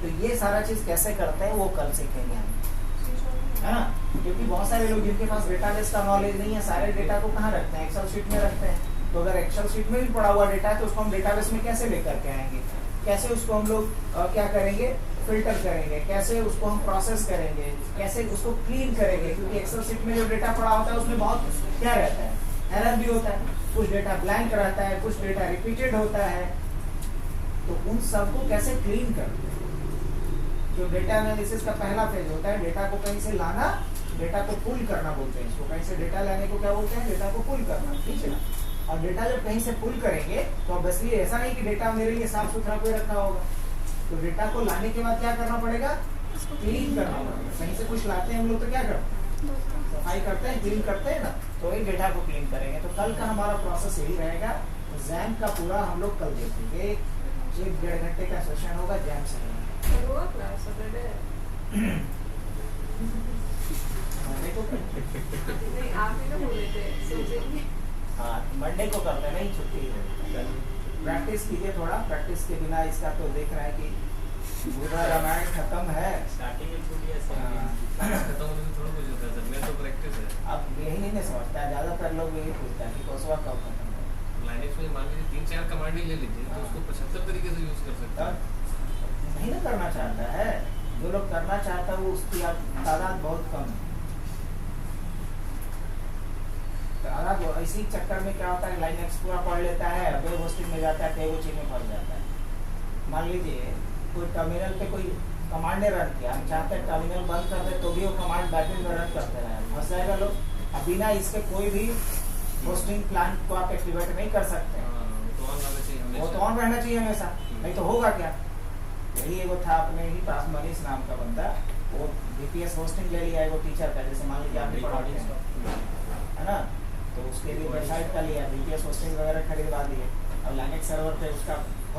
तो ये सारा चीज कैसे करते हैं वो कल सीखेंगे हम, है ना? क्योंकि बहुत सारे लोग जिनके पास डेटाबेस का नॉलेज नहीं है, सारे डेटा को कहाँ रखते हैं? एक्सेल शीट में रखते हैं। तो अगर एक्सेल शीट में भी पड़ा हुआ डेटा है तो उसको हम डेटाबेस में कैसे लेकर के आएंगे? कैसे उसको हम लोग क्या करेंगे? फिल्टर करेंगे। कैसे उसको हम प्रोसेस करेंगे? कैसे उसको क्लीन करेंगे? क्योंकि एक्सेल शीट में जो डेटा पड़ा होता है उसमें बहुत क्या रहता है? एरर भी होता है, कुछ डेटा ब्लैंक रहता है, कुछ डेटा रिपीटेड होता है। तो उन सबको कैसे क्लीन करते हैं? जो डेटा एनालिसिस का पहला फेज होता है, डेटा को कहीं से लाना, डेटा को पुल करना बोलते हैं इसको। कहीं से डेटा लाने को क्या बोलते हैं? डेटा को पुल करना, ठीक है ना? और डेटा जब कहीं से पुल करेंगे तो ऑब्वियसली ऐसा नहीं कि डेटा मेरे लिए साफ सुथरा कोई रखा होगा। तो डेटा को लाने के बाद क्या करना पड़ेगा? क्लीन करना पड़ेगा। कहीं से कुछ लाते हैं हम लोग तो क्या करते हैं? सफाई करते हैं, क्लीन करते हैं ना। तो ये डेटा को क्लीन करेंगे। तो कल का हमारा प्रोसेस यही रहेगा। जैम का पूरा हम लोग कल देखेंगे। 1-1.5 घंटे का सेशन होगा जैम से। हुआ क्लास सैटरडे मंडे को नहीं, आप ही ना बोले थे सोचेंगे। हाँ, मंडे को करते हैं, नहीं छुट्टी है। प्रैक्टिस कीजिए थोड़ा, प्रैक्टिस के बिना इसका तो देख रहा है कि पूरा रामायण खत्म है। स्टार्टिंग में छूट गया सब। हाँ। खत्म होने में थोड़ा कुछ होता है सर, मैं तो प्रैक्टिस है। अब यही नहीं समझता है, ज्यादातर लोग यही पूछता है कि कोर्सवा कब खत्म होगा। लाइनेक्स में मान लीजिए 3-4 कमांड ही ले लीजिए तो उसको 75 तरीके से यूज कर सकते हैं। नहीं ना करना चाहता है। जो लोग करना चाहता है वो उसकी तादाद बहुत कम है। तादाद इसी चक्कर में क्या होता है, लाइनेक्स पूरा पढ़ लेता है, वेब होस्टिंग में जाता है, कई वो चीज में फंस जाता है। मान लीजिए कोई टर्मिनल पे कोई कमांड ने रन किया, हम चाहते हैं टर्मिनल बंद कर दे तो भी वो कमांड बैकएंड में रन करते रहे, फंस जाएगा लोग। अब बिना इसके कोई भी होस्टिंग प्लान को आप एक्टिवेट नहीं कर सकते। तो ऑन रहना चाहिए हमेशा। वो तो ऑन रहना चाहिए हमेशा, नहीं तो होगा क्या? यही एगो था अपने ही पास, मनीष नाम का बंदा, वो VPS होस्टिंग ले लिया एगो टीचर का, जैसे मान लीजिए आपने पढ़ाते हैं, है ना? तो उसके लिए वेबसाइट का लिया, VPS होस्टिंग वगैरह खरीदवा दिए। अब लाइनेक्स सर्वर पे उसका